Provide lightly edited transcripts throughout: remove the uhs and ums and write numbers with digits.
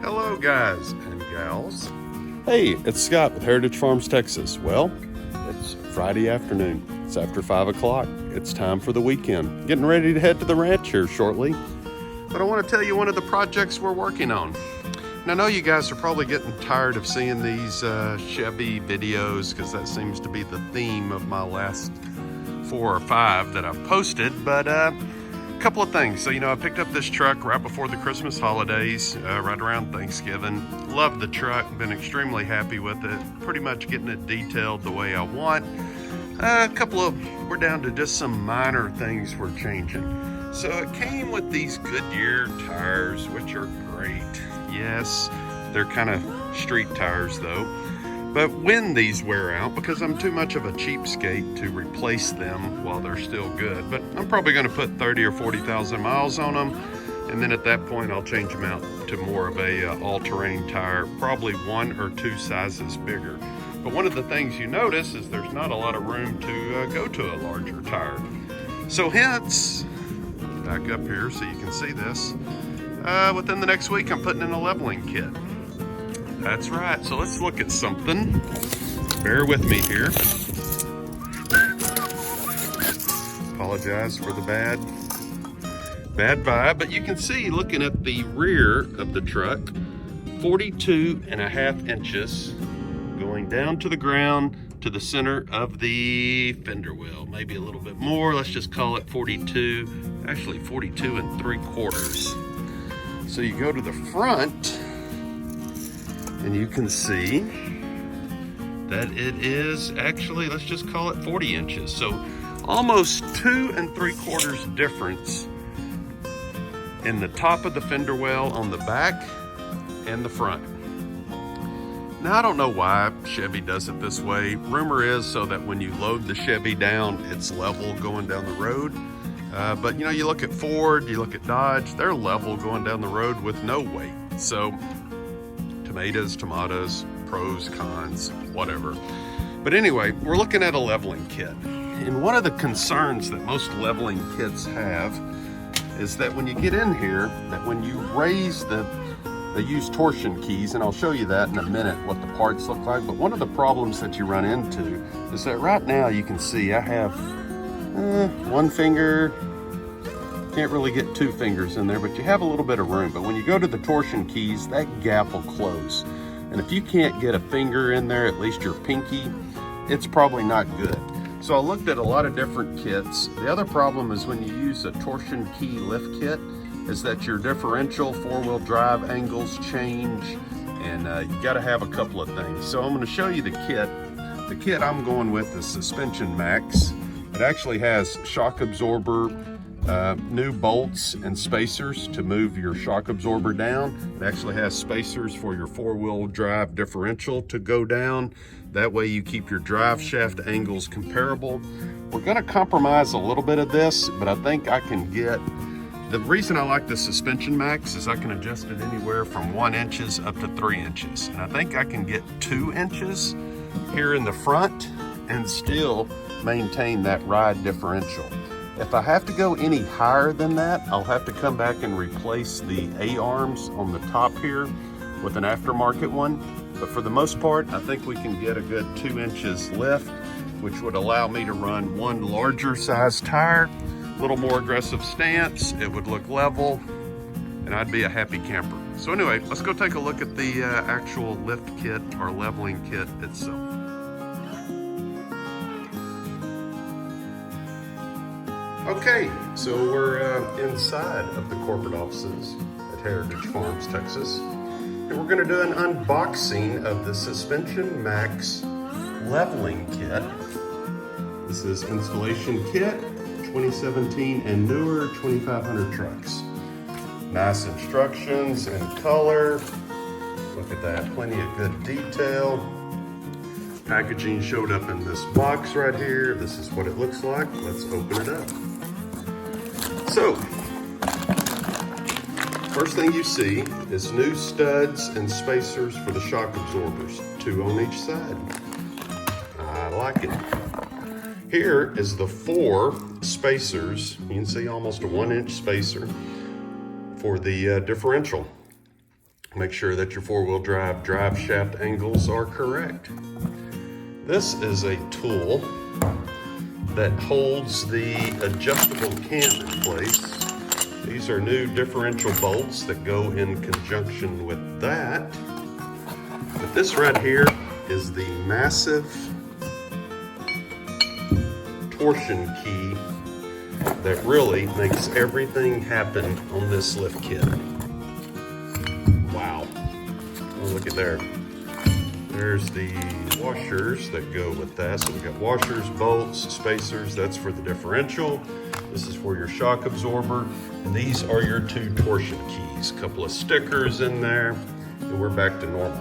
Hello guys and gals. Hey, it's Scott with Heritage Farms, Texas. Well, it's Friday afternoon. It's after 5 o'clock. It's time for the weekend. Getting ready to head to the ranch here shortly. But I want to tell you one of the projects we're working on. And I know you guys are probably getting tired of seeing these Chevy videos because that seems to be the theme of my last 4 or 5 that I've posted. But a couple of things. So, I picked up this truck right before the Christmas holidays, right around Thanksgiving. Loved the truck, been extremely happy with it. Pretty much getting it detailed the way I want. We're down to just some minor things we're changing. So it came with these Goodyear tires, which are great. Yes, they're kind of street tires though. But when these wear out, because I'm too much of a cheapskate to replace them while they're still good, but I'm probably going to put 30 or 40,000 miles on them, and then at that point I'll change them out to more of a all-terrain tire, probably 1 or 2 sizes bigger. But one of the things you notice is there's not a lot of room to go to a larger tire. So hence, back up here so you can see this, within the next week I'm putting in a leveling kit. That's right, so let's look at something. Bear with me here. Apologize for the bad vibe, but you can see looking at the rear of the truck, 42.5 inches going down to the ground to the center of the fender well. Maybe a little bit more, let's just call it 42, actually 42 3/4. So you go to the front, and you can see that it is actually, let's just call it 40 inches. So almost 2 3/4 difference in the top of the fender well on the back and the front. Now, I don't know why Chevy does it this way. Rumor is so that when you load the Chevy down, it's level going down the road. But you look at Ford, you look at Dodge, they're level going down the road with no weight. So tomatoes, pros, cons, whatever. But anyway, we're looking at a leveling kit. And one of the concerns that most leveling kits have is that when you get in here, that when you raise they use torsion keys, and I'll show you that in a minute, what the parts look like. But one of the problems that you run into is that right now you can see I have 1 finger, can't really get 2 fingers in there, but you have a little bit of room. But when you go to the torsion keys, that gap will close. And if you can't get a finger in there, at least your pinky, it's probably not good. So I looked at a lot of different kits. The other problem is when you use a torsion key lift kit, is that your differential 4-wheel drive angles change, and you gotta have a couple of things. So I'm gonna show you the kit. The kit I'm going with is Suspension Maxx. It actually has shock absorber, new bolts and spacers to move your shock absorber down. It actually has spacers for your 4-wheel drive differential to go down. That way you keep your drive shaft angles comparable. We're gonna compromise a little bit of this, but I think I can get, the reason I like the Suspension Maxx is I can adjust it anywhere from 1 inches up to 3 inches. And I think I can get 2 inches here in the front and still maintain that ride differential. If I have to go any higher than that, I'll have to come back and replace the A-arms on the top here with an aftermarket one. But for the most part, I think we can get a good 2 inches lift, which would allow me to run 1 larger size tire, a little more aggressive stance, it would look level, and I'd be a happy camper. So anyway, let's go take a look at the actual lift kit or leveling kit itself. Okay, so we're inside of the corporate offices at Heritage Farms, Texas. And we're gonna do an unboxing of the Suspension Maxx leveling kit. This is installation kit, 2017 and newer 2500 trucks. Nice instructions and color. Look at that, plenty of good detail. Packaging showed up in this box right here. This is what it looks like. Let's open it up. So, first thing you see is new studs and spacers for the shock absorbers, 2 on each side. I like it. Here is the 4 spacers. You can see almost a 1-inch spacer for the differential. Make sure that your four-wheel drive shaft angles are correct. This is a tool that holds the adjustable cam in place. These are new differential bolts that go in conjunction with that. But this right here is the massive torsion key that really makes everything happen on this lift kit. Wow. Oh, look at there. There's the washers that go with that. So we've got washers, bolts, spacers. That's for the differential. This is for your shock absorber. And these are your two torsion keys. A couple of stickers in there, and we're back to normal.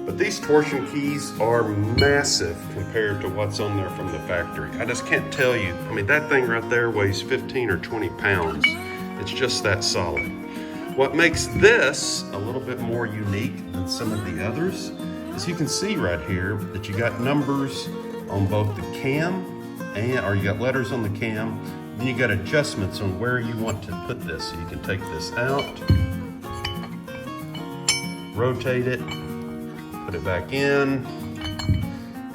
But these torsion keys are massive compared to what's on there from the factory. I just can't tell you. I mean, that thing right there weighs 15 or 20 pounds. It's just that solid. What makes this a little bit more unique than some of the others is you can see right here that you got numbers on both the cam or you got letters on the cam, then you got adjustments on where you want to put this. So you can take this out, rotate it, put it back in,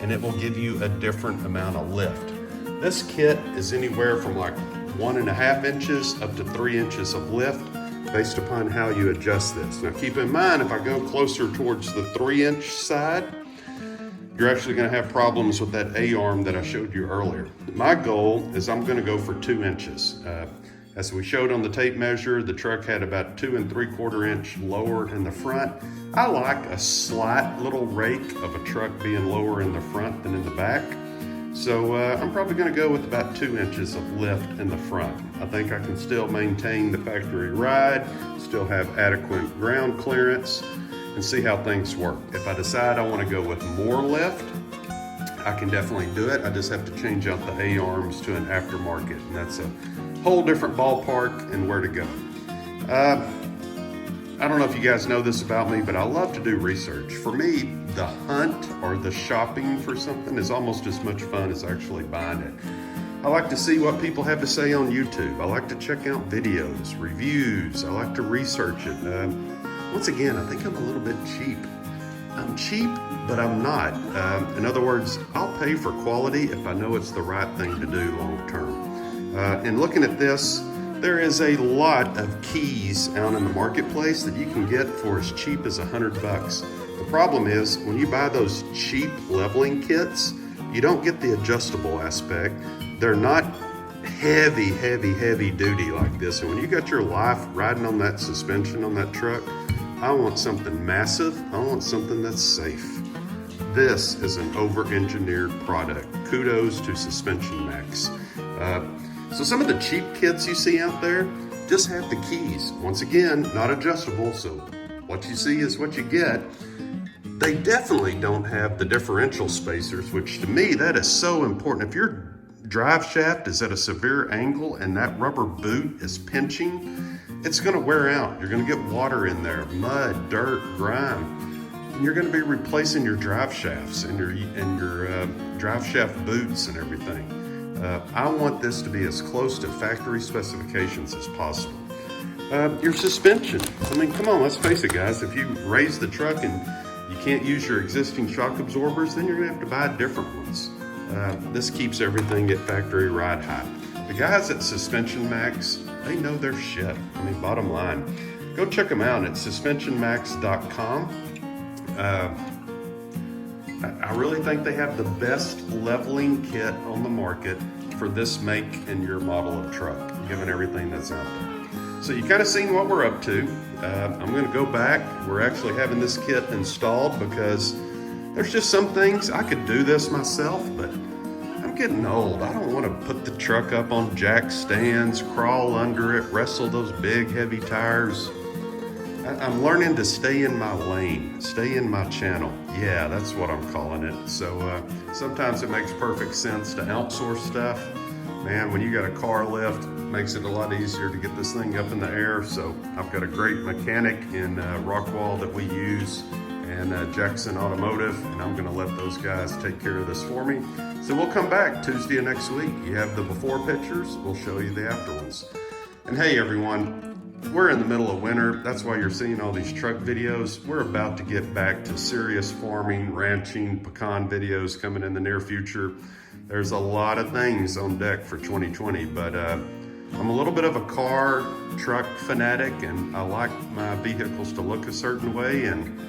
and it will give you a different amount of lift. This kit is anywhere from like 1.5 inches up to 3 inches of lift based upon how you adjust this. Now keep in mind, if I go closer towards the 3-inch side, you're actually gonna have problems with that A-arm that I showed you earlier. My goal is I'm gonna go for 2 inches. As we showed on the tape measure, the truck had about 2 3/4 inch lower in the front. I like a slight little rake of a truck being lower in the front than in the back. So I'm probably gonna go with about 2 inches of lift in the front. I think I can still maintain the factory ride, still have adequate ground clearance, and see how things work. If I decide I wanna go with more lift, I can definitely do it. I just have to change out the A-arms to an aftermarket, and that's a whole different ballpark and where to go. I don't know if you guys know this about me, but I love to do research. For me, the hunt or the shopping for something is almost as much fun as actually buying it. I like to see what people have to say on YouTube. I like to check out videos, reviews. I like to research it. Once again, I think I'm a little bit cheap. I'm cheap, but I'm not. In other words, I'll pay for quality if I know it's the right thing to do long term. And looking at this, there is a lot of keys out in the marketplace that you can get for as cheap as $100. The problem is when you buy those cheap leveling kits, you don't get the adjustable aspect. They're not heavy duty like this. And when you got your life riding on that suspension on that truck, I want something massive. I want something that's safe. This is an over-engineered product. Kudos to Suspension Maxx. So some of the cheap kits you see out there just have the keys. Once again, not adjustable, so what you see is what you get. They definitely don't have the differential spacers, which to me, that is so important. If your drive shaft is at a severe angle and that rubber boot is pinching, it's gonna wear out. You're gonna get water in there, mud, dirt, grime. And you're gonna be replacing your drive shafts and your drive shaft boots and everything. I want this to be as close to factory specifications as possible. Your suspension. I mean, come on, let's face it, guys. If you raise the truck and you can't use your existing shock absorbers, then you're gonna have to buy different ones. This keeps everything at factory ride height. The guys at Suspension Maxx, they know their shit. I mean, bottom line. Go check them out at suspensionmaxx.com. I really think they have the best leveling kit on the market for this make and your model of truck, given everything that's out there. So you kind of seen what we're up to. I'm going to go back. We're actually having this kit installed because there's just some things I could do this myself, but I'm getting old. I don't want to put the truck up on jack stands, crawl under it, wrestle those big heavy tires. I'm learning to stay in my lane, stay in my channel. Yeah, that's what I'm calling it. So sometimes it makes perfect sense to outsource stuff. Man, when you got a car lift, it makes it a lot easier to get this thing up in the air. So I've got a great mechanic in Rockwall that we use, and Jackson Automotive, and I'm gonna let those guys take care of this for me. So we'll come back Tuesday of next week. You have the before pictures, we'll show you the after ones. And hey everyone, we're in the middle of winter. That's why you're seeing all these truck videos. We're about to get back to serious farming, ranching, pecan videos coming in the near future. There's a lot of things on deck for 2020, but I'm a little bit of a car, truck fanatic, and I like my vehicles to look a certain way, and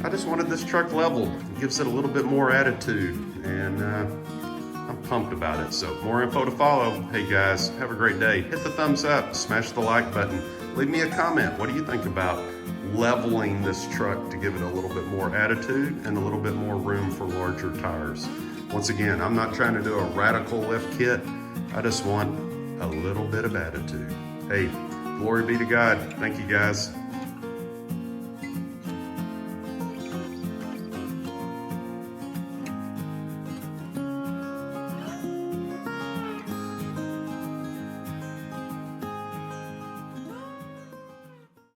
I just wanted this truck leveled. It gives it a little bit more attitude, and I'm pumped about it. So more info to follow. Hey guys, have a great day. Hit the thumbs up, smash the like button. Leave me a comment. What do you think about leveling this truck to give it a little bit more attitude and a little bit more room for larger tires? Once again, I'm not trying to do a radical lift kit. I just want a little bit of attitude. Hey, glory be to God. Thank you guys.